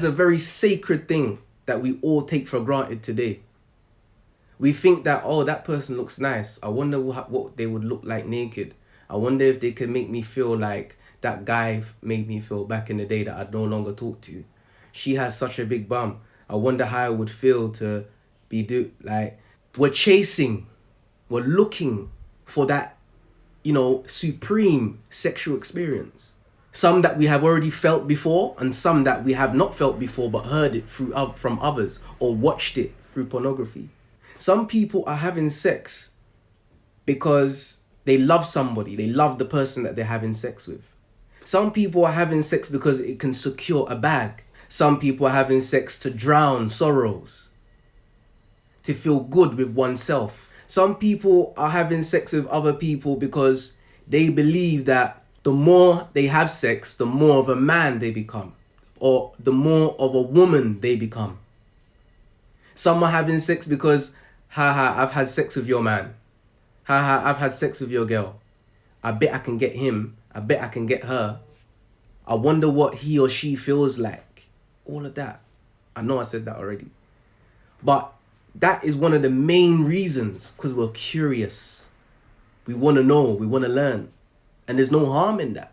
is a very sacred thing that we all take for granted today. We think that, oh, that person looks nice. I wonder what they would look like naked. I wonder if they could make me feel like that guy made me feel back in the day that I'd no longer talk to. She has such a big bum. I wonder how I would feel to be like, we're chasing, we're looking for that, supreme sexual experience. Some that we have already felt before, and some that we have not felt before but heard it from others or watched it through pornography. Some people are having sex because they love somebody. They love the person that they're having sex with. Some people are having sex because it can secure a bag. Some people are having sex to drown sorrows, to feel good with oneself. Some people are having sex with other people because they believe that the more they have sex, the more of a man they become, or the more of a woman they become. Some are having sex because, haha, I've had sex with your man. Haha, I've had sex with your girl. I bet I can get him. I bet I can get her. I wonder what he or she feels like. All of that. I know I said that already. But that is one of the main reasons, because we're curious. We want to know. We want to learn. And there's no harm in that.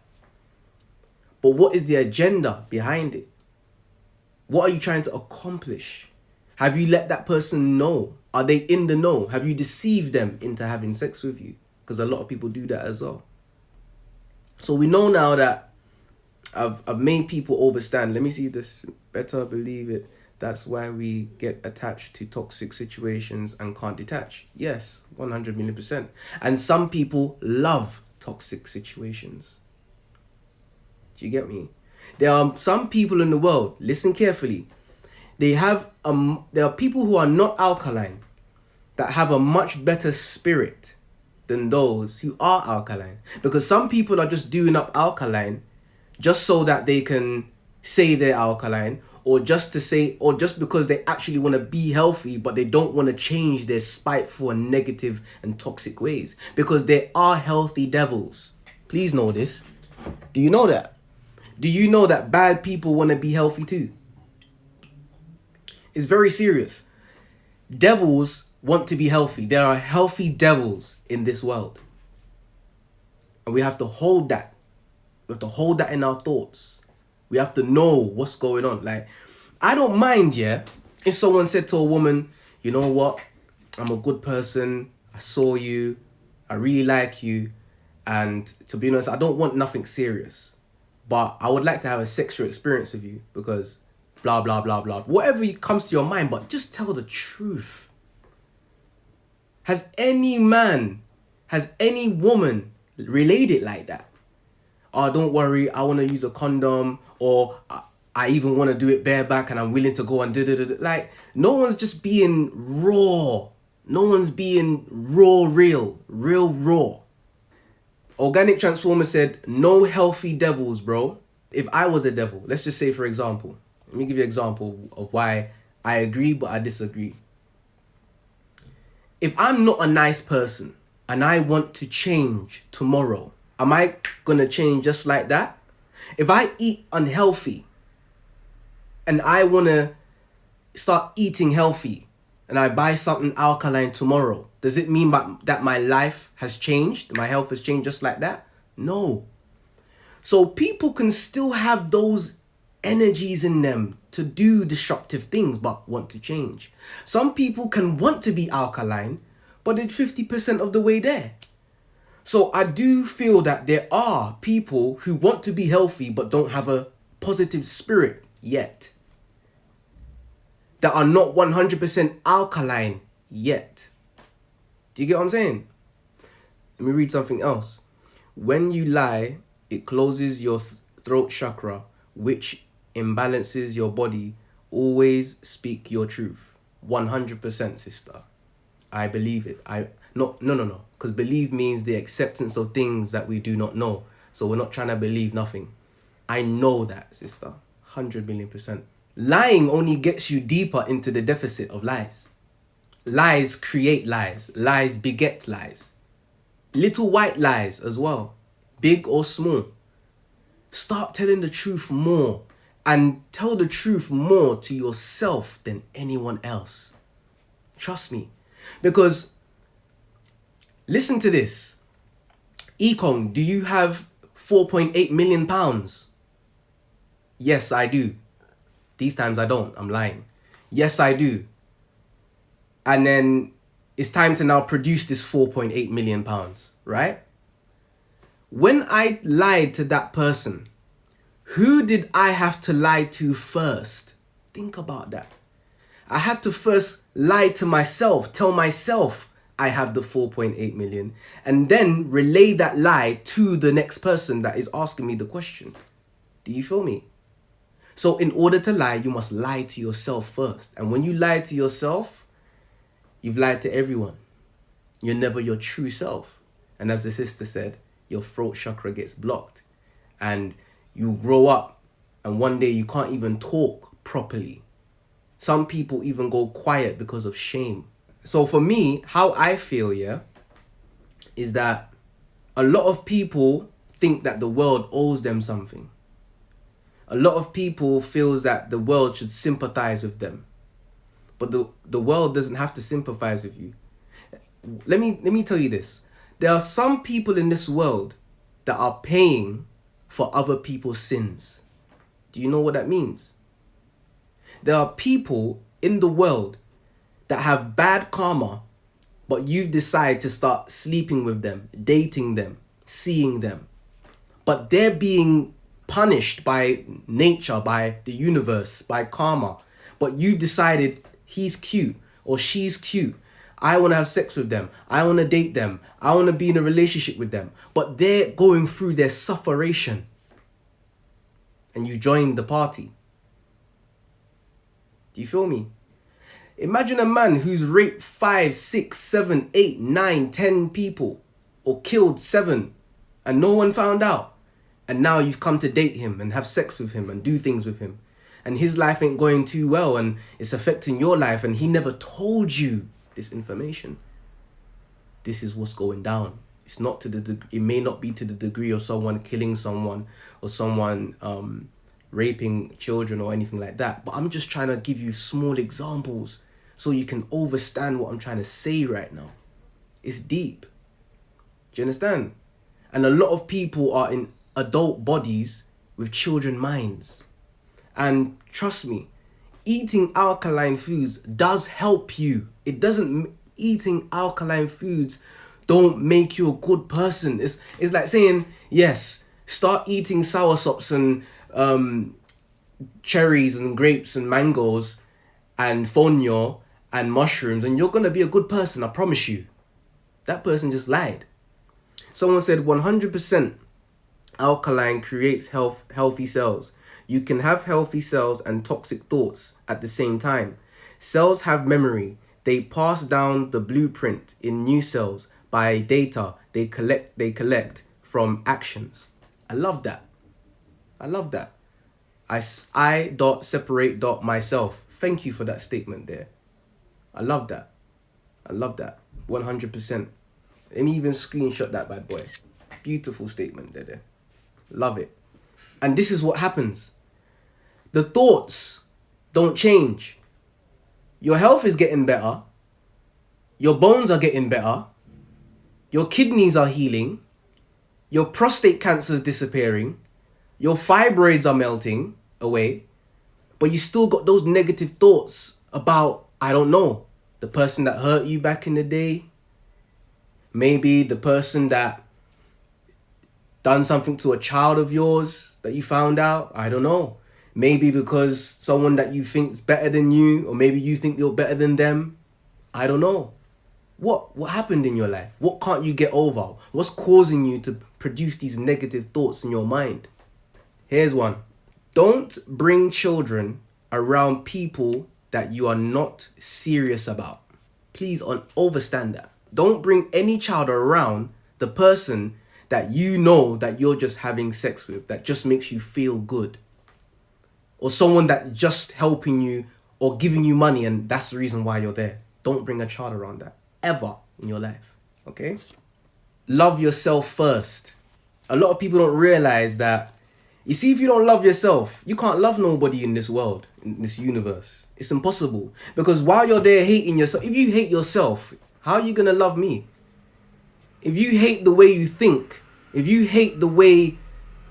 But what is the agenda behind it? What are you trying to accomplish? Have you let that person know? Are they in the know? Have you deceived them into having sex with you? Because a lot of people do that as well. So we know now that I've made people overstand. Let me see this. Better believe it. That's why we get attached to toxic situations and can't detach. Yes, 100 million %. And some people love toxic situations. Do you get me? There are some people in the world, listen carefully, there are people who are not alkaline that have a much better spirit than those who are alkaline. Because some people are just doing up alkaline just so that they can say they're alkaline, or just because they actually want to be healthy, but they don't want to change their spiteful and negative and toxic ways. Because there are healthy devils. Please know this. Do you know that? Do you know that bad people want to be healthy too? It's very serious. Devils want to be healthy. There are healthy devils in this world. And we have to hold that. We have to hold that in our thoughts. We have to know what's going on. Like, I don't mind, if someone said to a woman, you know what? I'm a good person. I saw you. I really like you. And to be honest, I don't want nothing serious. But I would like to have a sexual experience with you because blah, blah, blah, blah. Whatever comes to your mind, but just tell the truth. Has any man, has any woman relayed it like that? Oh, don't worry, I want to use a condom, or I even want to do it bareback and I'm willing to go and do. Like, no one's just being raw. No one's being real raw. Organic Transformer said, no healthy devils, bro. If I was a devil, let's just say, for example, let me give you an example of why I agree but I disagree. If I'm not a nice person and I want to change tomorrow, am I going to change just like that? If I eat unhealthy and I want to start eating healthy and I buy something alkaline tomorrow, does it mean that my life has changed? My health has changed just like that? No. So people can still have those energies in them to do disruptive things but want to change. Some people can want to be alkaline, but they're 50% of the way there. So I do feel that there are people who want to be healthy but don't have a positive spirit yet. That are not 100% alkaline yet. Do you get what I'm saying? Let me read something else. When you lie, it closes your throat chakra, which imbalances your body. Always speak your truth. 100%, sister. I believe it. No. Because believe means the acceptance of things that we do not know. So we're not trying to believe nothing. I know that, sister. 100 million %. Lying only gets you deeper into the deficit of lies. Lies create lies. Lies beget lies. Little white lies as well. Big or small. Start telling the truth more and tell the truth more to yourself than anyone else. Trust me. Because, listen to this. Ekong, do you have £4.8 million? Yes, I do. These times I don't. I'm lying. Yes, I do. And then it's time to now produce this £4.8 million, right? When I lied to that person, who did I have to lie to first? Think about that. I had to first lie to myself, tell myself I have the 4.8 million, and then relay that lie to the next person that is asking me the question. Do you feel me? So in order to lie, you must lie to yourself first. And when you lie to yourself, you've lied to everyone. You're never your true self. And as the sister said, your throat chakra gets blocked. And you grow up and one day you can't even talk properly. Some people even go quiet because of shame. So for me, how I feel, is that a lot of people think that the world owes them something. A lot of people feels that the world should sympathize with them. But the world doesn't have to sympathize with you. Let me tell you this. There are some people in this world that are paying for other people's sins. Do you know what that means? There are people in the world that have bad karma, but you've decided to start sleeping with them, dating them, seeing them. But they're being punished by nature, by the universe, by karma. But you decided he's cute or she's cute. I want to have sex with them. I want to date them. I want to be in a relationship with them. But they're going through their sufferation. And you join the party. Do you feel me? Imagine a man who's raped 5, 6, 7, 8, 9, 10 people or killed 7 and no one found out. And now you've come to date him and have sex with him and do things with him. And his life ain't going too well and it's affecting your life and he never told you this information. This is what's going down. It's not to the it may not be to the degree of someone killing someone or someone raping children or anything like that. But I'm just trying to give you small examples so you can understand what I'm trying to say right now. It's deep. Do you understand? And a lot of people are in adult bodies with children minds. And trust me, eating alkaline foods does help you. It doesn't, eating alkaline foods don't make you a good person. It's like saying, yes, start eating soursops and cherries and grapes and mangoes and fonio and mushrooms and you're going to be a good person, I promise you. That person just lied. Someone said 100% alkaline creates healthy cells. You can have healthy cells and toxic thoughts at the same time. Cells have memory. They pass down the blueprint in new cells by data they collect from actions. I love that. I love that. I dot separate dot myself. Thank you for that statement there. I love that. I love that. 100%. Let me even screenshot that bad boy. Beautiful statement there. Love it. And this is what happens. The thoughts don't change. Your health is getting better. Your bones are getting better. Your kidneys are healing. Your prostate cancer is disappearing. Your fibroids are melting away. But you still got those negative thoughts about, I don't know, the person that hurt you back in the day. Maybe the person that done something to a child of yours that you found out. I don't know. Maybe because someone that you think is better than you, or maybe you think you're better than them. I don't know. What happened in your life? What can't you get over? What's causing you to produce these negative thoughts in your mind? Here's one. Don't bring children around people that you are not serious about. Please overstand that. Don't bring any child around the person that you know that you're just having sex with, that just makes you feel good. Or someone that just helping you or giving you money and that's the reason why you're there. Don't bring a child around that ever in your life, okay? Love yourself first. A lot of people don't realize that You see, if you don't love yourself, you can't love nobody in this world, in this universe. It's impossible. Because while you're there hating yourself, if you hate yourself, how are you going to love me? If you hate the way you think, if you hate the way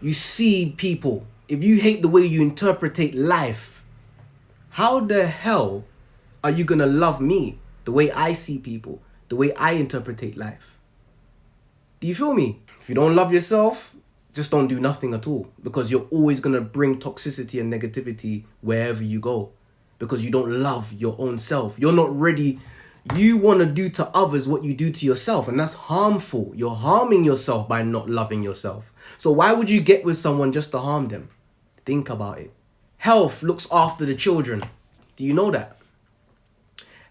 you see people, if you hate the way you interpretate life, how the hell are you going to love me the way I see people, the way I interpretate life? Do you feel me? If you don't love yourself, just don't do nothing at all, because you're always going to bring toxicity and negativity wherever you go, because you don't love your own self. You're not ready. You want to do to others what you do to yourself, and that's harmful. You're harming yourself by not loving yourself. So why would you get with someone just to harm them? Think about it. Health looks after the children. Do you know that?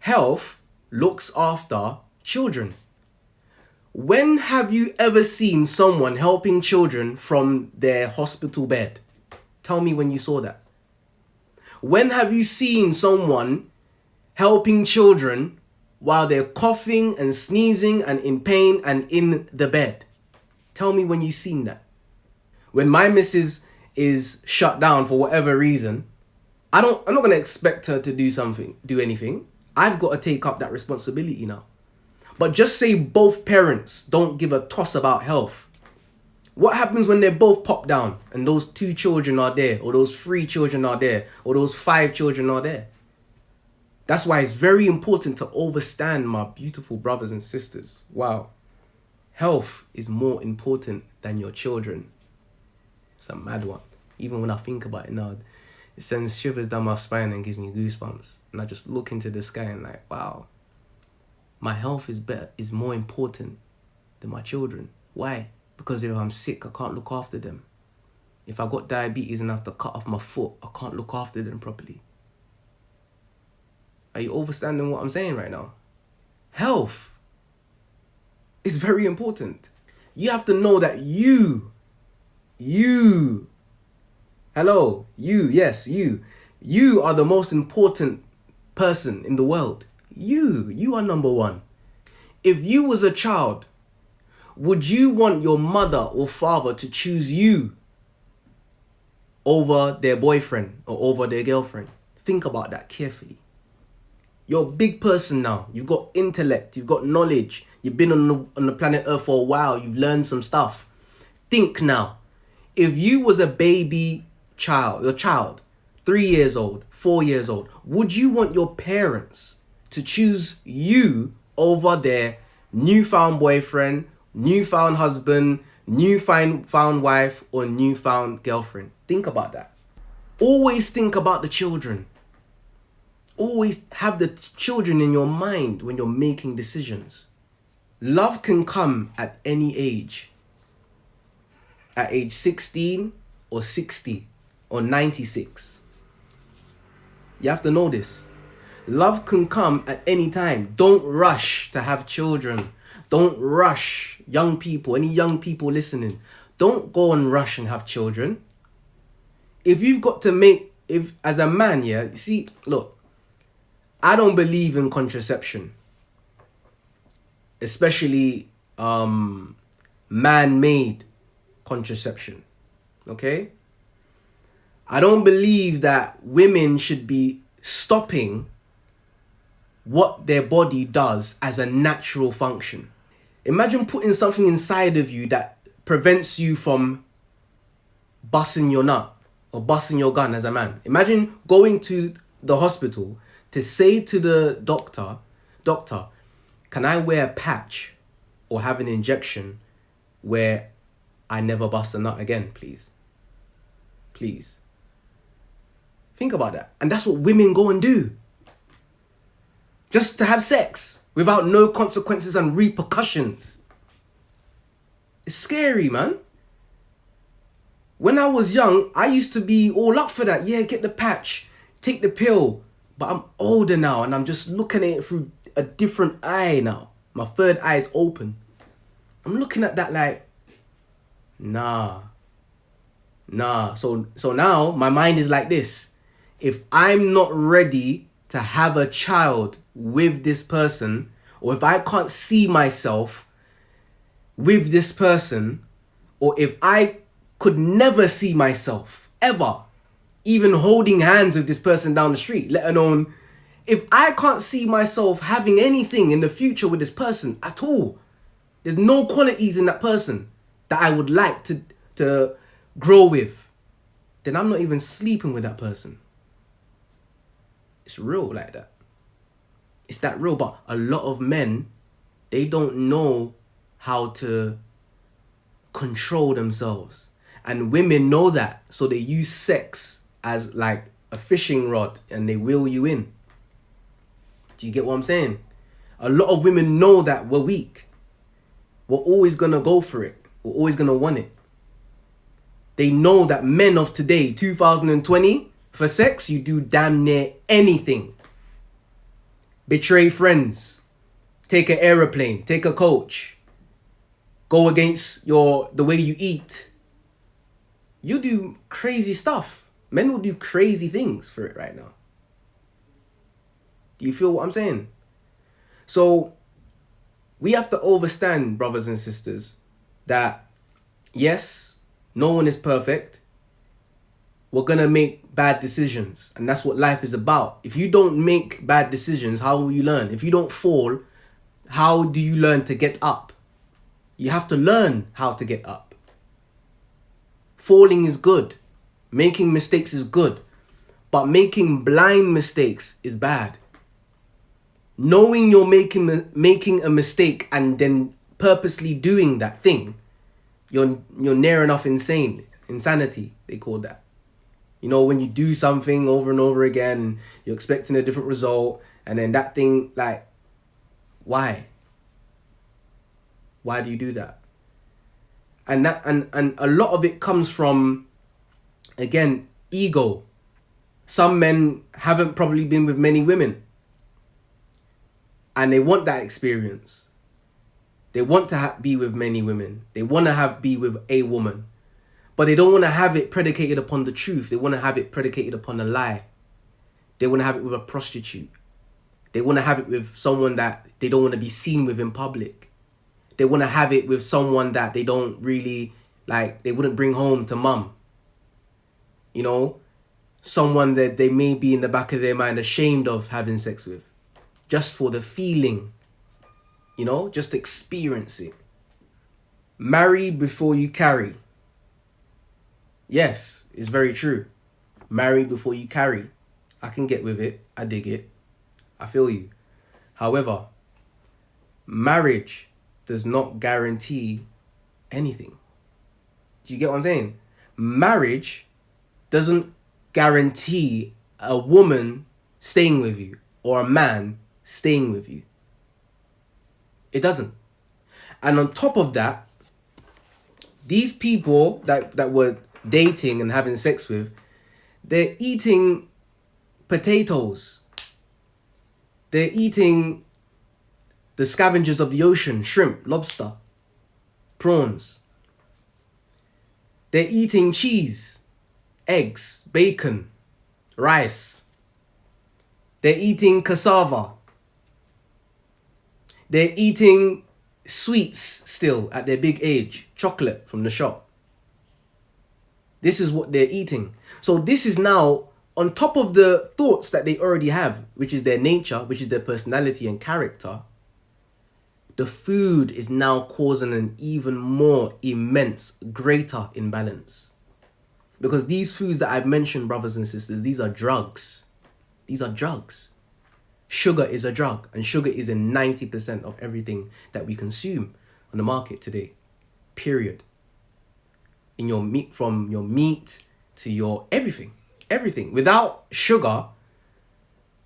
Health looks after children. When have you ever seen someone helping children from their hospital bed? Tell me when you saw that. When have you seen someone helping children while they're coughing and sneezing and in pain and in the bed? Tell me when you've seen that. When my missus is shut down for whatever reason, I'm not going to expect her to do anything. I've got to take up that responsibility now. But just say both parents don't give a toss about health. What happens when they both pop down and those 2 children are there, or those 3 children are there, or those 5 children are there? That's why it's very important to overstand, my beautiful brothers and sisters. Wow. Health is more important than your children. It's a mad one. Even when I think about it now, it sends shivers down my spine and gives me goosebumps. And I just look into the sky and like, wow. My health is more important than my children. Why? Because if I'm sick, I can't look after them. If I got diabetes and I have to cut off my foot, I can't look after them properly. Are you understanding what I'm saying right now? Health is very important. You have to know that you are the most important person in the world. You are number one. If you was a child, would you want your mother or father to choose you over their boyfriend or over their girlfriend? Think about that carefully. You're a big person now. You've got intellect, you've got knowledge. You've been on the planet Earth for a while. You've learned some stuff. Think now. If you was a child, 3 years old, 4 years old, would you want your parents to choose you over their newfound boyfriend, newfound husband, newfound wife, or newfound girlfriend? Think about that. Always think about the children. Always have the children in your mind when you're making decisions. Love can come at any age. At age 16 or 60 or 96. You have to know this. Love can come at any time. Don't rush to have children. Don't rush. Young people, any young people listening, don't go and rush and have children. If you've got to as a man, yeah, you see, look, I don't believe in contraception. Especially man-made contraception. Okay? I don't believe that women should be stopping what their body does as a natural function. Imagine putting something inside of you that prevents you from busting your nut or busting your gun as a man. Imagine going to the hospital to say to the doctor, can I wear a patch or have an injection where I never bust a nut again, please? Please. Think about that. And that's what women go and do. Just to have sex without no consequences and repercussions. It's scary, man. When I was young, I used to be all up for that. Yeah, get the patch, take the pill. But I'm older now and I'm just looking at it through a different eye now. My third eye is open. I'm looking at that like, nah. So now my mind is like this. If I'm not ready to have a child with this person, or if I can't see myself with this person, or if I could never see myself, ever, even holding hands with this person down the street, let alone if I can't see myself having anything in the future with this person at all. There's no qualities in that person that I would like to grow with, then I'm not even sleeping with that person. It's real like that. It's that real. But a lot of men, they don't know how to control themselves. And women know that. So they use sex as like a fishing rod and they reel you in. Do you get what I'm saying? A lot of women know that we're weak. We're always going to go for it. We're always going to want it. They know that men of today, 2020, for sex, you do damn near anything. Betray friends. Take an aeroplane. Take a coach. Go against the way you eat. You do crazy stuff. Men will do crazy things for it right now. Do you feel what I'm saying? So we have to understand, brothers and sisters, that yes, no one is perfect. We're going to make bad decisions. And that's what life is about. If you don't make bad decisions, how will you learn? If you don't fall, how do you learn to get up? You have to learn how to get up. Falling is good. Making mistakes is good. But making blind mistakes is bad. Knowing you're making a mistake and then purposely doing that thing, you're near enough insanity, they call that. You know, when you do something over and over again, you're expecting a different result, and then that thing, like, why? Why do you do that? And a lot of it comes from, again, ego. Some men haven't probably been with many women. And they want that experience. They want to be with many women. They want to be with a woman. But they don't want to have it predicated upon the truth. They want to have it predicated upon a lie. They want to have it with a prostitute. They want to have it with someone that they don't want to be seen with in public. They want to have it with someone that they don't really, like, they wouldn't bring home to mum. You know? Someone that they may be in the back of their mind ashamed of having sex with. Just for the feeling, you know, just experience it. Marry before you carry. Yes, it's very true. Marry before you carry. I can get with it. I dig it. I feel you. However, marriage does not guarantee anything. Do you get what I'm saying? Marriage doesn't guarantee a woman staying with you or a man staying with you. It doesn't. And on top of that, these people that we're dating and having sex with, they're eating potatoes. They're eating the scavengers of the ocean, shrimp, lobster, prawns. They're eating cheese, eggs, bacon, rice. They're eating cassava. They're eating sweets still at their big age, chocolate from the shop. This is what they're eating. So this is now on top of the thoughts that they already have, which is their nature, which is their personality and character. The food is now causing an even more immense, greater imbalance. Because these foods that I've mentioned, brothers and sisters, these are drugs. These are drugs. Sugar is a drug, and sugar is in 90% of everything that we consume on the market today. Period. In your meat, from your meat to your everything. Everything. Without sugar,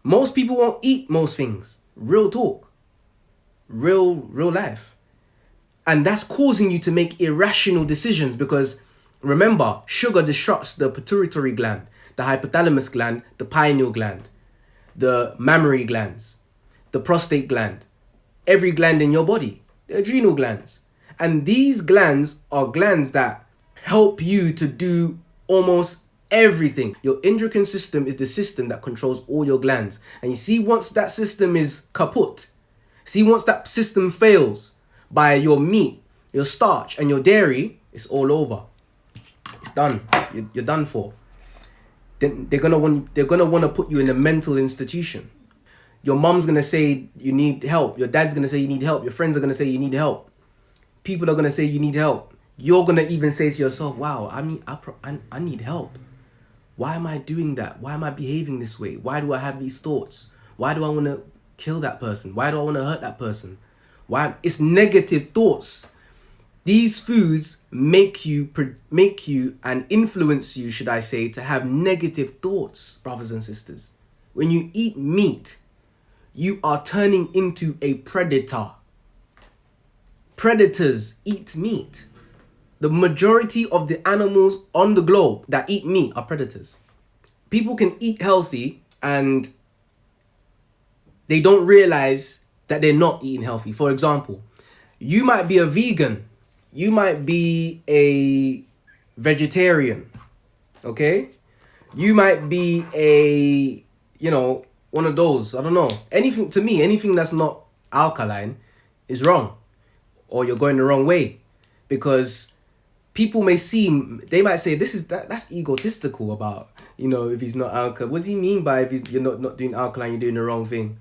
most people won't eat most things. Real talk. Real life. And that's causing you to make irrational decisions because remember, sugar disrupts the pituitary gland, the hypothalamus gland, the pineal gland, the mammary glands, the prostate gland, every gland in your body, the adrenal glands. And these glands are glands that help you to do almost everything. Your endocrine system is the system that controls all your glands. And you see, once that system is kaput, once that system fails by your meat, your starch, and your dairy, it's all over. It's done. You're done for. Then they're gonna want to put you in a mental institution. Your mom's gonna say you need help. Your dad's gonna say you need help. Your friends are gonna say you need help. People are gonna say you need help. You're gonna even say to yourself, "Wow, I need help. Why am I doing that? Why am I behaving this way? Why do I have these thoughts? Why do I want to kill that person? Why do I want to hurt that person? Why?" It's negative thoughts. These foods make you and influence you, should I say, to have negative thoughts, brothers and sisters. When you eat meat, you are turning into a predator. Predators eat meat. The majority of the animals on the globe that eat meat are predators. People can eat healthy and they don't realize that they're not eating healthy. For example, you might be a vegan. You might be a vegetarian. Okay? You might be a, one of those. I don't know. Anything that's not alkaline is wrong. Or you're going the wrong way. Because people might say that's egotistical about, if he's not alkaline. What does he mean by if you're not doing alkaline, you're doing the wrong thing?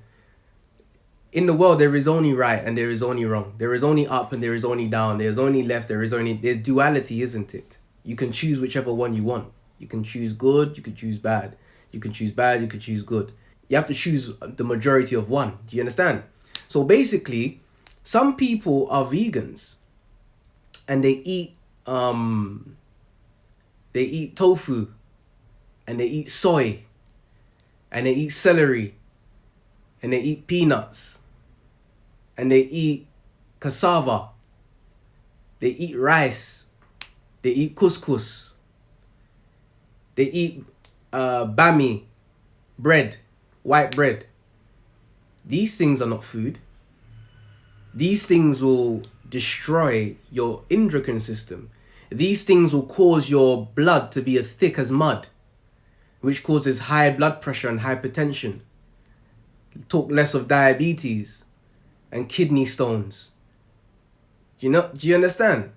In the world, there is only right and there is only wrong. There is only up and there is only down. There's only left, there's duality, isn't it? You can choose whichever one you want. You can choose good, you can choose bad. You can choose bad, you can choose good. You have to choose the majority of one. Do you understand? So basically, some people are vegans and they eat tofu and they eat soy and they eat celery and they eat peanuts and they eat cassava, they eat rice, they eat couscous, they eat bami, bread, white bread. These things are not food. These things will destroy your endocrine system. These things will cause your blood to be as thick as mud, which causes high blood pressure and hypertension. Talk less of diabetes and kidney stones. Do you understand?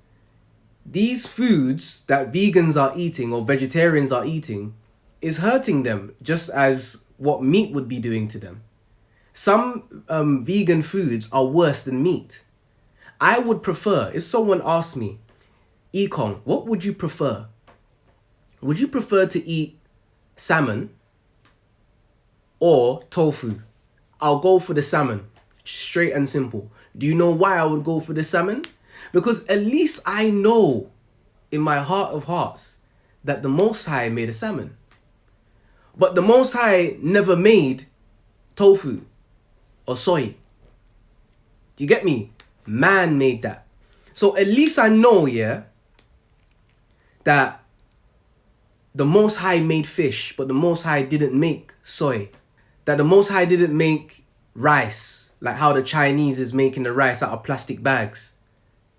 These foods that vegans are eating or vegetarians are eating is hurting them, just as what meat would be doing to them. Some vegan foods are worse than meat. I would prefer, if someone asked me, Ekong, what would you prefer? Would you prefer to eat salmon or tofu? I'll go for the salmon. Straight and simple. Do you know why I would go for the salmon? Because at least I know in my heart of hearts that the Most High made a salmon. But the Most High never made tofu or soy. Do you get me? Man made that. So at least I know, that the Most High made fish, but the Most High didn't make soy. That the Most High didn't make rice, like how the Chinese is making the rice out of plastic bags.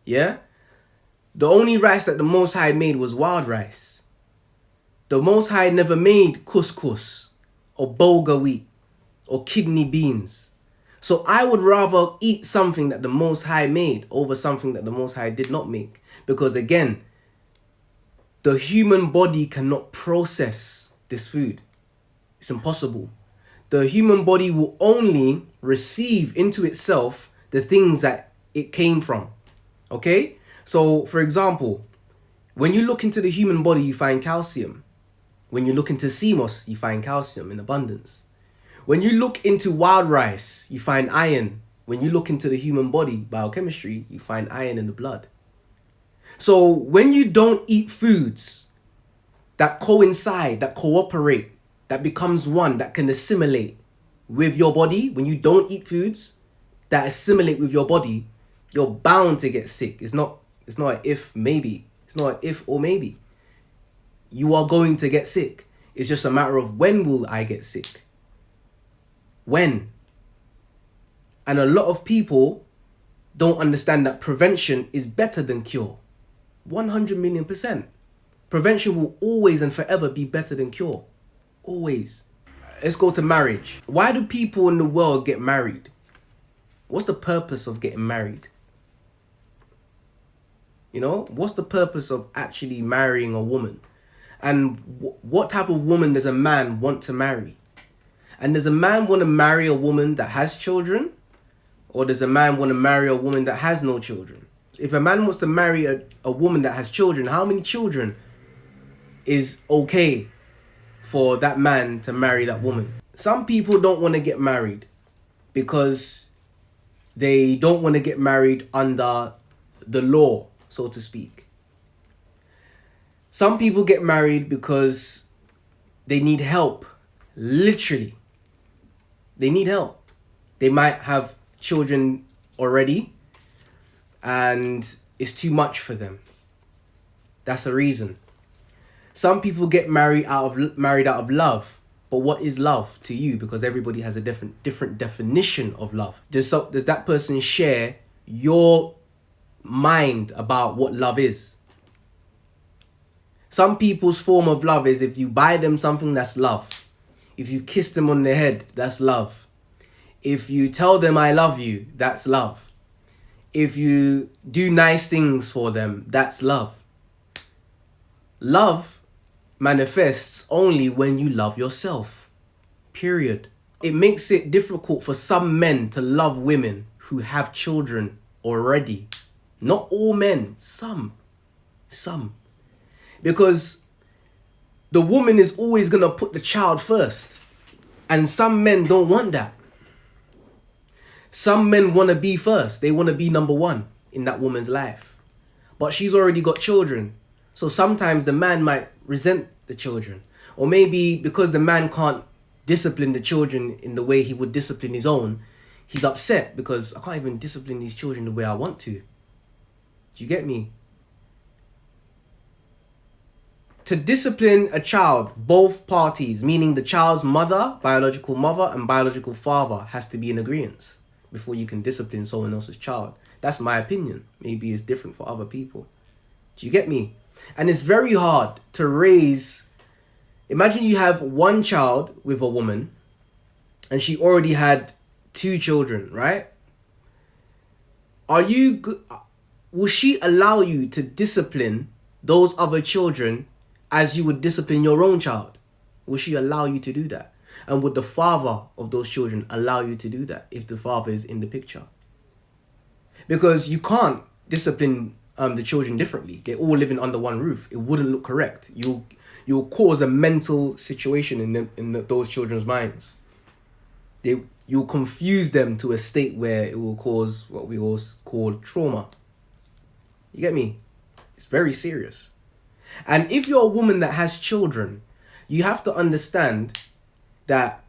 Yeah? The only rice that the Most High made was wild rice. The Most High never made couscous or bulgur wheat or kidney beans. So I would rather eat something that the Most High made over something that the Most High did not make. Because again, the human body cannot process this food. It's impossible. The human body will only receive into itself the things that it came from. Okay? So, for example, when you look into the human body, you find calcium. When you look into CMOS, you find calcium in abundance. When you look into wild rice, you find iron. When you look into the human body, biochemistry, you find iron in the blood. So when you don't eat foods that coincide, that cooperate, that becomes one, that can assimilate with your body, when you don't eat foods that assimilate with your body, you're bound to get sick. It's not an if, maybe. It's not an if or maybe. You are going to get sick. It's just a matter of when will I get sick? When? And a lot of people don't understand that prevention is better than cure. 100 million %. Prevention will always and forever be better than cure. Always. Let's go to marriage. Why do people in the world get married? What's the purpose of getting married? You know, what's the purpose of actually marrying a woman? And what type of woman does a man want to marry? And does a man want to marry a woman that has children? Or does a man want to marry a woman that has no children? If a man wants to marry a woman that has children, how many children is okay for that man to marry that woman? Some people don't want to get married because they don't want to get married under the law, so to speak. Some people get married because they need help. Literally. They need help. They might have children already and it's too much for them. That's a reason. Some people get married out of love. But what is love to you? Because everybody has a different definition of love. Does that person share your mind about what love is? Some people's form of love is if you buy them something, that's love. If you kiss them on the head, that's love. If you tell them I love you, that's love. If you do nice things for them, that's love. Love manifests only when you love yourself. Period. It makes it difficult for some men to love women who have children already. Not all men, some. Because the woman is always going to put the child first. And some men don't want that. Some men want to be first. They want to be number one in that woman's life. But she's already got children. So sometimes the man might resent the children. Or maybe because the man can't discipline the children in the way he would discipline his own, he's upset because I can't even discipline these children the way I want to. Do you get me? To discipline a child, both parties, meaning the child's mother, biological mother, and biological father, has to be in agreement before you can discipline someone else's child. That's my opinion. Maybe it's different for other people. Do you get me? And it's very hard to raise. Imagine you have one child with a woman and she already had 2 children, right? Will she allow you to discipline those other children as you would discipline your own child? Will she allow you to do that? And would the father of those children allow you to do that if the father is in the picture? Because you can't discipline the children differently. They're all living under one roof. It wouldn't look correct. You'll cause a mental situation in those children's minds. You'll confuse them to a state where it will cause what we all call trauma. You get me? It's very serious. And if you're a woman that has children, you have to understand that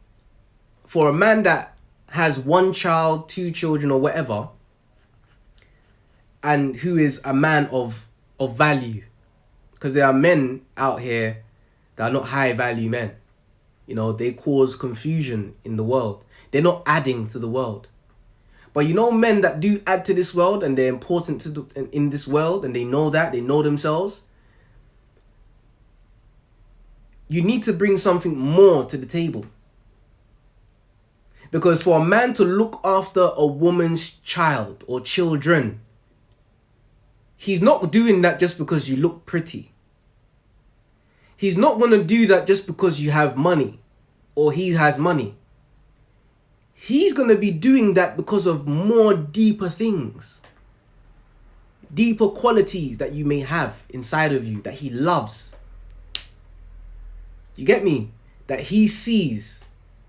for a man that has 1 child, 2 children, or whatever, and who is a man of value, because there are men out here that are not high value men. You know, they cause confusion in the world. They're not adding to the world. But you know, men that do add to this world and they're important in this world, and they know that, they know themselves. You need to bring something more to the table. Because for a man to look after a woman's child or children, he's not doing that just because you look pretty. He's not going to do that just because you have money or he has money. He's going to be doing that because of more deeper things. Deeper qualities that you may have inside of you that he loves. You get me? That he sees,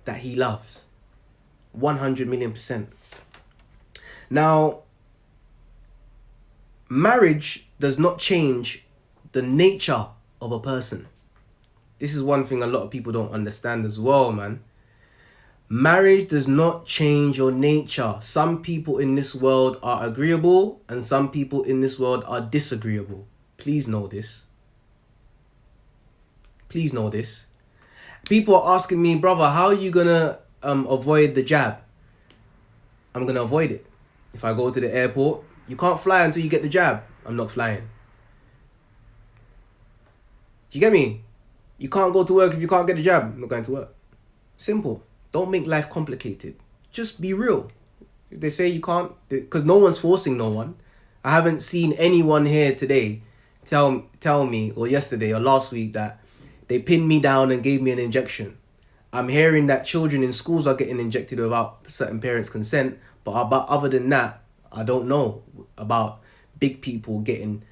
that he loves. 100 million %. Now, marriage does not change the nature of a person. This is one thing a lot of people don't understand as well, man. Marriage does not change your nature. Some people in this world are agreeable and some people in this world are disagreeable. Please know this. Please know this. People are asking me, brother, how are you going to avoid the jab? I'm going to avoid it. If I go to the airport, you can't fly until you get the jab. I'm not flying. Do you get me? You can't go to work if you can't get the jab. I'm not going to work. Simple. Don't make life complicated. Just be real. If they say you can't, because no one's forcing no one. I haven't seen anyone here today tell me, or yesterday or last week, that they pinned me down and gave me an injection. I'm hearing that children in schools are getting injected without certain parents' consent, but other than that, I don't know about big people getting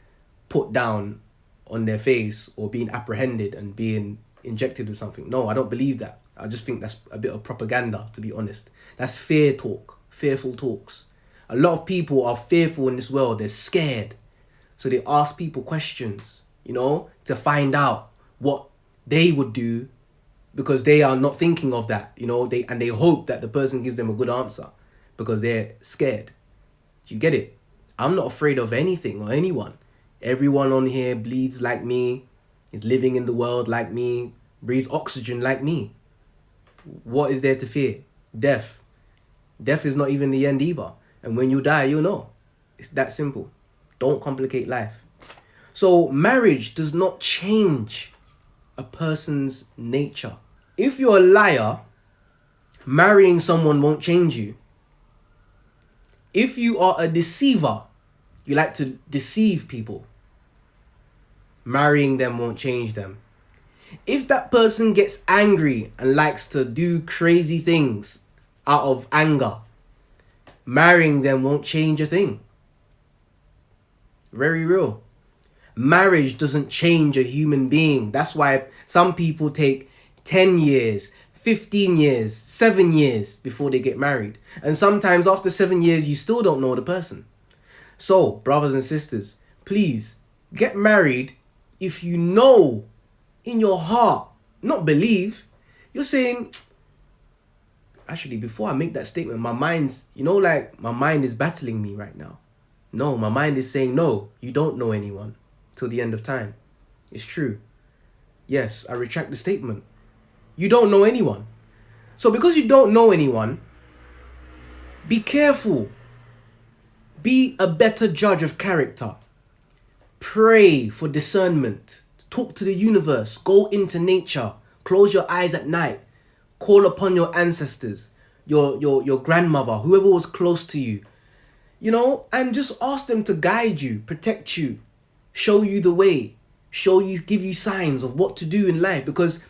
put down on their face or being apprehended and being injected with something. No, I don't believe that. I just think that's a bit of propaganda, to be honest. That's fear talk, fearful talks. A lot of people are fearful in this world. They're scared. So they ask people questions, to find out what they would do, because they are not thinking of that, they hope that the person gives them a good answer because they're scared. Do you get it? I'm not afraid of anything or anyone. Everyone on here bleeds like me, is living in the world like me, breathes oxygen like me. What is there to fear? Death. Death is not even the end either. And when you die, you'll know. It's that simple. Don't complicate life. So marriage does not change a person's nature. If you're a liar, marrying someone won't change you. If you are a deceiver, you like to deceive people, marrying them won't change them. If that person gets angry and likes to do crazy things out of anger, marrying them won't change a thing. Very real. Marriage doesn't change a human being. That's why some people take 10 years, 15 years, 7 years before they get married. And sometimes after 7 years, you still don't know the person. So, brothers and sisters, please get married if you know in your heart, not believe. You're saying, actually, before I make that statement, my mind's, my mind is battling me right now. No, my mind is saying, no, you don't know anyone till the end of time. It's true. Yes, I retract the statement. You don't know anyone. So because you don't know anyone, be careful. Be a better judge of character. Pray for discernment. Talk to the universe. Go into nature. Close your eyes at night. Call upon your ancestors, your grandmother, whoever was close to you, and just ask them to guide you, protect you, show you the way, give you signs of what to do in life. Because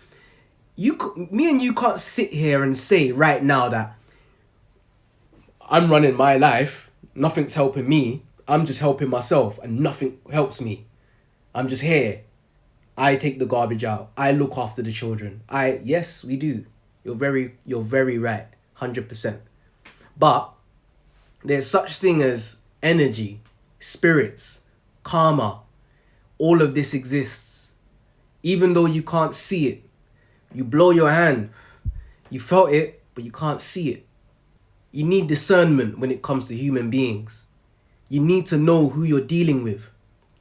me and you can't sit here and say right now that I'm running my life, nothing's helping me, I'm just helping myself and nothing helps me. I'm just here. I take the garbage out. I look after the children. Yes, we do. You're very right. 100%. But there's such thing as energy, spirits, karma. All of this exists. Even though you can't see it. You blow your hand. You felt it, but you can't see it. You need discernment when it comes to human beings. You need to know who you're dealing with.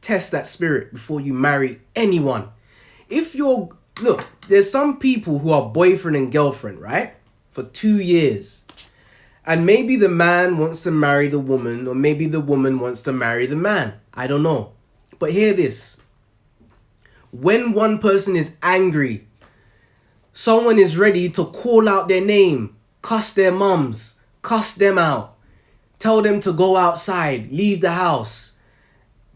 Test that spirit before you marry anyone. Look, there's some people who are boyfriend and girlfriend, right? For 2 years. And maybe the man wants to marry the woman, or maybe the woman wants to marry the man. I don't know. But hear this. When one person is angry, someone is ready to call out their name, cuss their mums, cuss them out, tell them to go outside, leave the house.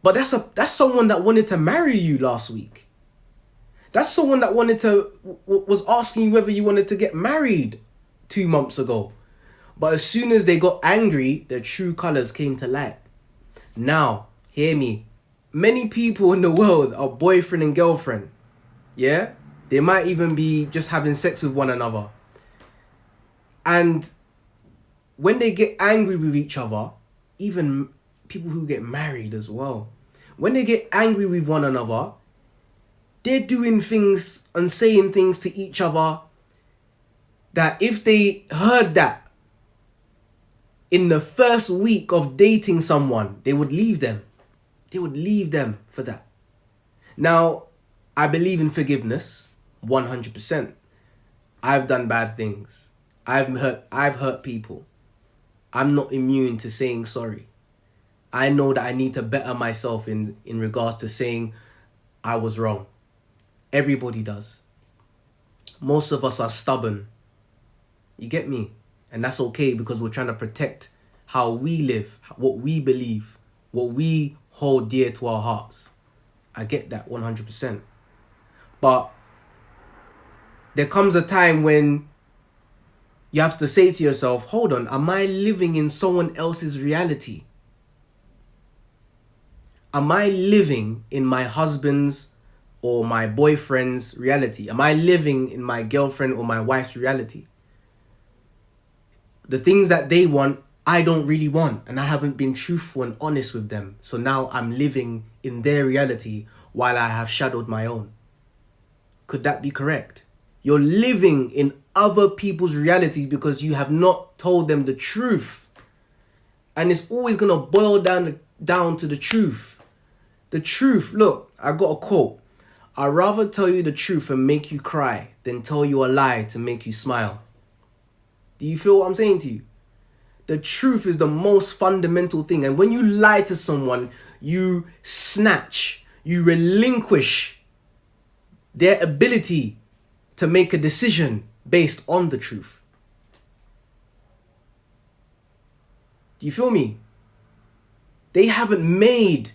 But that's someone that wanted to marry you last week. That's someone that was asking you whether you wanted to get married 2 months ago. But as soon as they got angry, their true colors came to light. Now, hear me. Many people in the world are boyfriend and girlfriend. Yeah? They might even be just having sex with one another. And when they get angry with each other, even people who get married as well, when they get angry with one another, they're doing things and saying things to each other that if they heard that in the first week of dating someone, they would leave them. They would leave them for that. Now, I believe in forgiveness, 100%. I've done bad things. I've hurt people. I'm not immune to saying sorry. I know that I need to better myself in regards to saying I was wrong. Everybody does. Most of us are stubborn. You get me? And that's okay, because we're trying to protect how we live, what we believe, what we hold dear to our hearts. I get that 100%. But there comes a time when you have to say to yourself, hold on, am I living in someone else's reality? Am I living in my husband's or my boyfriend's reality? Am I living in my girlfriend or my wife's reality? The things that they want, I don't really want, and I haven't been truthful and honest with them. So now I'm living in their reality while I have shadowed my own. Could that be correct? You're living in other people's realities because you have not told them the truth. And it's always going to boil down to the truth. The truth. Look, I got a quote. I'd rather tell you the truth and make you cry than tell you a lie to make you smile. Do you feel what I'm saying to you? The truth is the most fundamental thing. And when you lie to someone, you snatch, you relinquish their ability to make a decision based on the truth. Do you feel me? They haven't made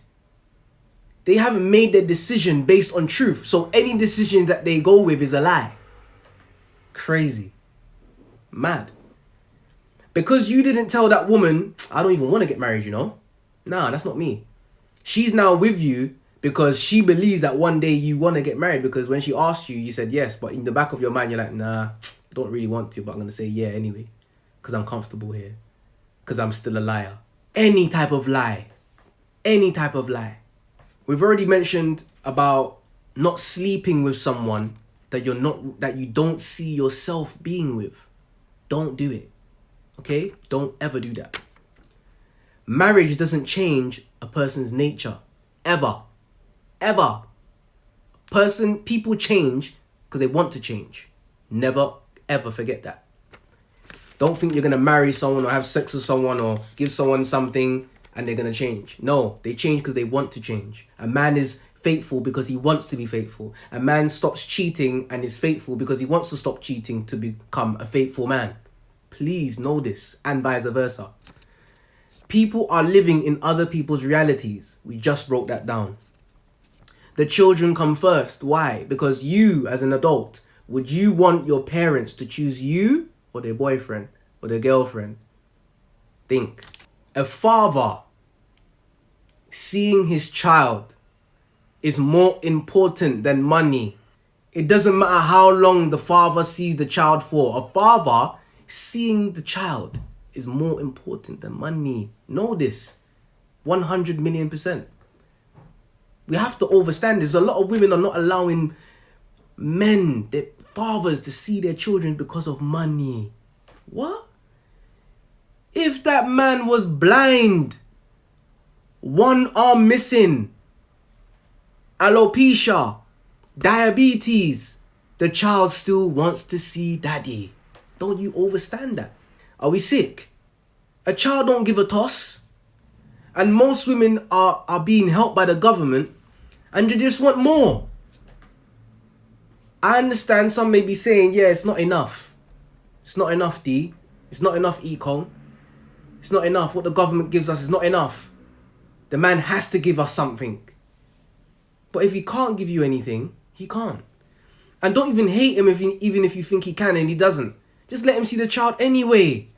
their decision based on truth. So any decision that they go with is a lie. Crazy. Mad. Because you didn't tell that woman, I don't even want to get married, you know? Nah, that's not me. She's now with you because she believes that one day you want to get married, because when she asked you, you said yes. But in the back of your mind, you're like, nah, I don't really want to, but I'm going to say yeah anyway. Because I'm comfortable here. Because I'm still a liar. Any type of lie. Any type of lie. We've already mentioned about not sleeping with someone that you don't see yourself being with. Don't do it. Okay? Don't ever do that. Marriage doesn't change a person's nature. Ever. Ever. People change because they want to change. Never, ever forget that. Don't think you're going to marry someone or have sex with someone or give someone something and they're going to change. No, they change because they want to change. A man is faithful because he wants to be faithful. A man stops cheating and is faithful because he wants to stop cheating to become a faithful man. Please know this, and vice versa. People are living in other people's realities. We just broke that down. The children come first. Why? Because you, as an adult, would you want your parents to choose you or their boyfriend or their girlfriend? Think. A father seeing his child is more important than money. It doesn't matter how long the father sees the child for. A father seeing the child is more important than money. Know this. 100 million %. We have to overstand this. A lot of women are not allowing men, their fathers, to see their children because of money. What? If that man was blind, one arm missing, alopecia, diabetes, the child still wants to see daddy. Don't you overstand that? Are we sick? A child don't give a toss. And most women are being helped by the government and they just want more. I understand some may be saying, yeah, it's not enough. It's not enough, D. It's not enough, Ekong. It's not enough. What the government gives us is not enough. The man has to give us something. But if he can't give you anything, he can't. And don't even hate him even if you think he can and he doesn't. Just let him see the child anyway.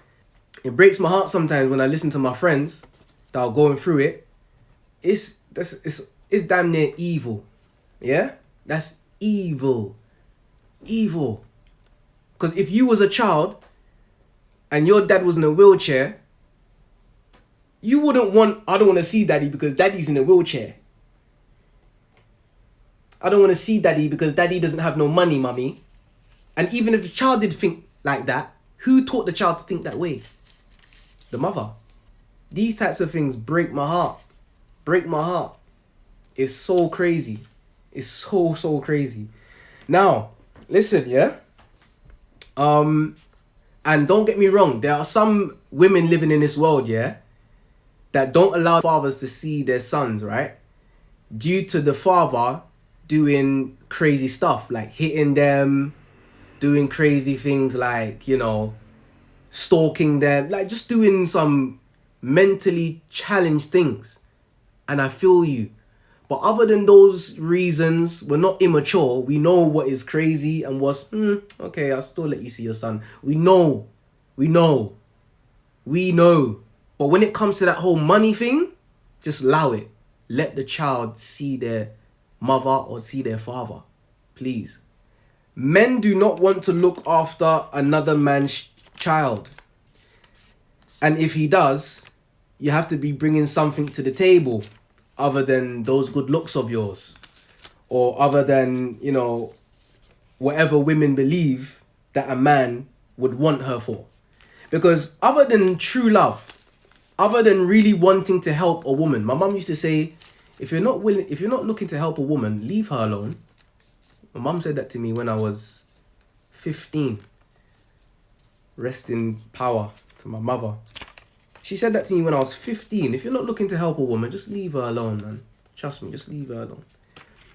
It breaks my heart sometimes when I listen to my friends that are going through it. It's damn near evil. Yeah? That's evil. Evil. Because if you was a child and your dad was in a wheelchair, you wouldn't want, I don't want to see daddy because daddy's in a wheelchair. I don't want to see daddy because daddy doesn't have no money, mummy. And even if the child did think like that, who taught the child to think that way? The mother. These types of things break my heart. Break my heart. It's so crazy. It's so crazy. Now, listen, yeah? And don't get me wrong, there are some women living in this world, yeah, that don't allow fathers to see their sons, right? Due to the father doing crazy stuff, like hitting them, doing crazy things like, you know, stalking them, like just doing some mentally challenged things. And I feel you. But other than those reasons, we're not immature. We know what is crazy and what's, okay, I'll still let you see your son. We know. We know. We know. But when it comes to that whole money thing, just allow it. Let the child see their mother or see their father. Please. Men do not want to look after another man's child. And if he does, you have to be bringing something to the table other than those good looks of yours. Or other than, you know, whatever women believe that a man would want her for. Because other than true love, other than really wanting to help a woman, my mum used to say, if you're not looking to help a woman, leave her alone. My mum said that to me when I was 15. Rest in power to my mother. She said that to me when I was 15. If you're not looking to help a woman, just leave her alone, man. Trust me, just leave her alone.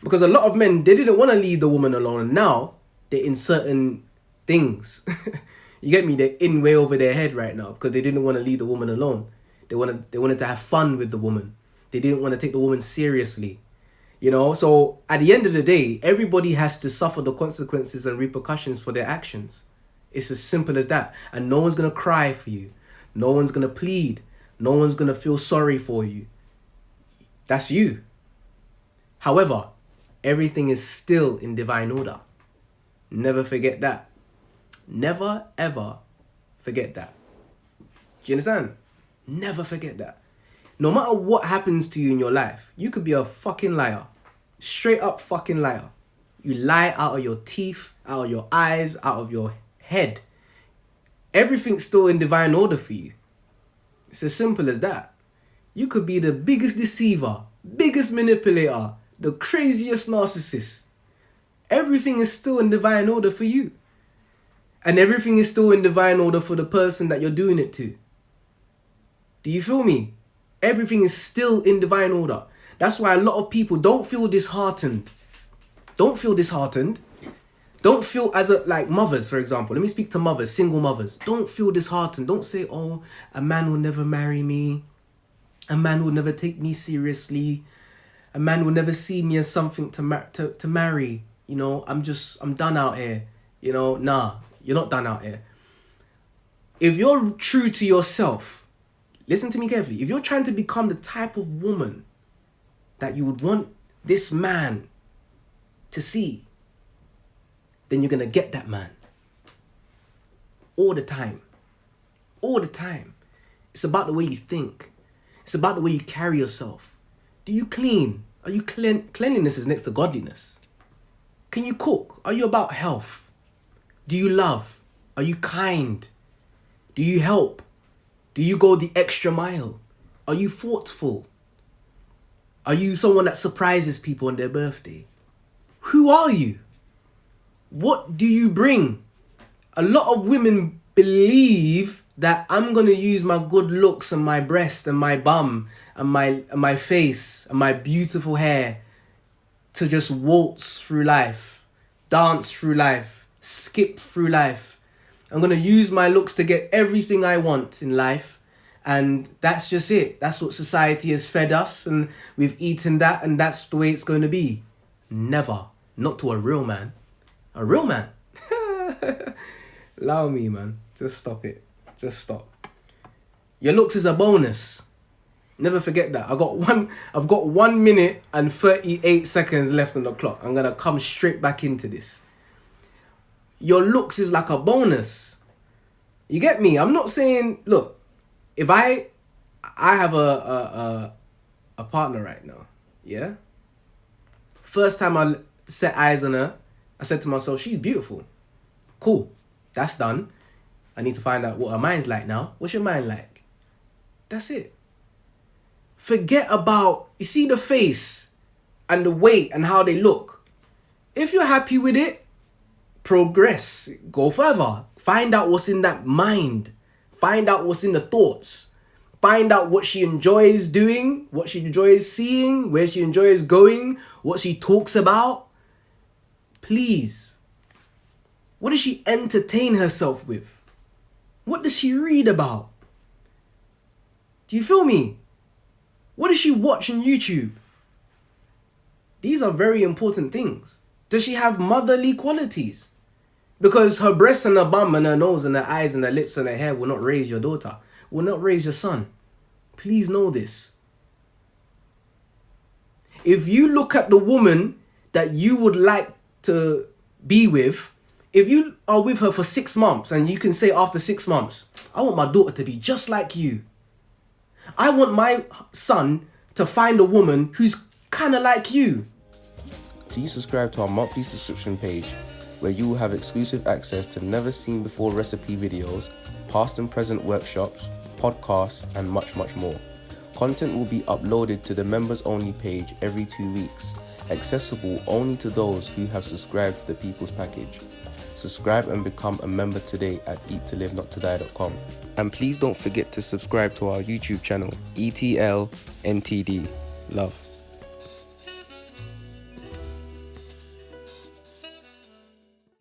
Because a lot of men, they didn't want to leave the woman alone. And now, they're in certain things. You get me? They're in way over their head right now. Because they didn't want to leave the woman alone. They wanted to have fun with the woman. They didn't want to take the woman seriously. You know? So, at the end of the day, everybody has to suffer the consequences and repercussions for their actions. It's as simple as that. And no one's going to cry for you. No one's going to plead. No one's going to feel sorry for you. That's you. However, everything is still in divine order. Never forget that. Never, ever forget that. Do you understand? Never forget that. No matter what happens to you in your life, you could be a fucking liar. Straight up fucking liar. You lie out of your teeth, out of your eyes, out of your head. Everything's still in divine order for you. It's as simple as that. You could be the biggest deceiver, biggest manipulator, the craziest narcissist. Everything is still in divine order for you. And everything is still in divine order for the person that you're doing it to. Do you feel me? Everything is still in divine order. That's why a lot of people don't feel disheartened. Don't feel disheartened. Don't feel like mothers, for example. Let me speak to mothers, single mothers. Don't feel disheartened. Don't say, oh, a man will never marry me. A man will never take me seriously. A man will never see me as something to marry. You know, I'm done out here. You know, nah, you're not done out here. If you're true to yourself, listen to me carefully. If you're trying to become the type of woman that you would want this man to see, then you're going to get that man. All the time. All the time. It's about the way you think. It's about the way you carry yourself. Do you clean? Are you cleanliness is next to godliness. Can you cook? Are you about health? Do you love? Are you kind? Do you help? Do you go the extra mile? Are you thoughtful? Are you someone that surprises people on their birthday? Who are you? What do you bring? A lot of women believe that I'm going to use my good looks and my breast and my bum and my face and my beautiful hair to just waltz through life, dance through life, skip through life. I'm going to use my looks to get everything I want in life. And that's just it. That's what society has fed us, and we've eaten that, and that's the way it's going to be. Never. Not to a real man. A real man. Allow me, man. Just stop it. Just stop. Your looks is a bonus. Never forget that. I've got 1 minute and 38 seconds left on the clock. I'm gonna come straight back into this. Your looks is like a bonus. You get me? I'm not saying, look, if I have a partner right now, yeah? First time I set eyes on her, I said to myself, she's beautiful. Cool. That's done. I need to find out what her mind's like now. What's your mind like? That's it. Forget about, you see the face and the weight and how they look. If you're happy with it, progress. Go further. Find out what's in that mind. Find out what's in the thoughts. Find out what she enjoys doing, what she enjoys seeing, where she enjoys going, what she talks about. Please. What does she entertain herself with? What does she read about? Do you feel me? What does she watch on YouTube? These are very important things. Does she have motherly qualities? Because her breasts and her bum and her nose and her eyes and her lips and her hair will not raise your daughter, will not raise your son. Please know this. If you look at the woman that you would like to be with, if you are with her for 6 months and you can say after 6 months, I want my daughter to be just like you. I want my son to find a woman who's kind of like you. Please subscribe to our monthly subscription page, where you will have exclusive access to never seen before recipe videos, past and present workshops, podcasts, and much, much more. Content will be uploaded to the members only page every 2 weeks, accessible only to those who have subscribed to the People's Package. Subscribe and become a member today at 𝐸𝐴𝐷𝑇𝐿-NOT-TO-DIE.com. And please don't forget to subscribe to our YouTube channel, ETLNTD. Love.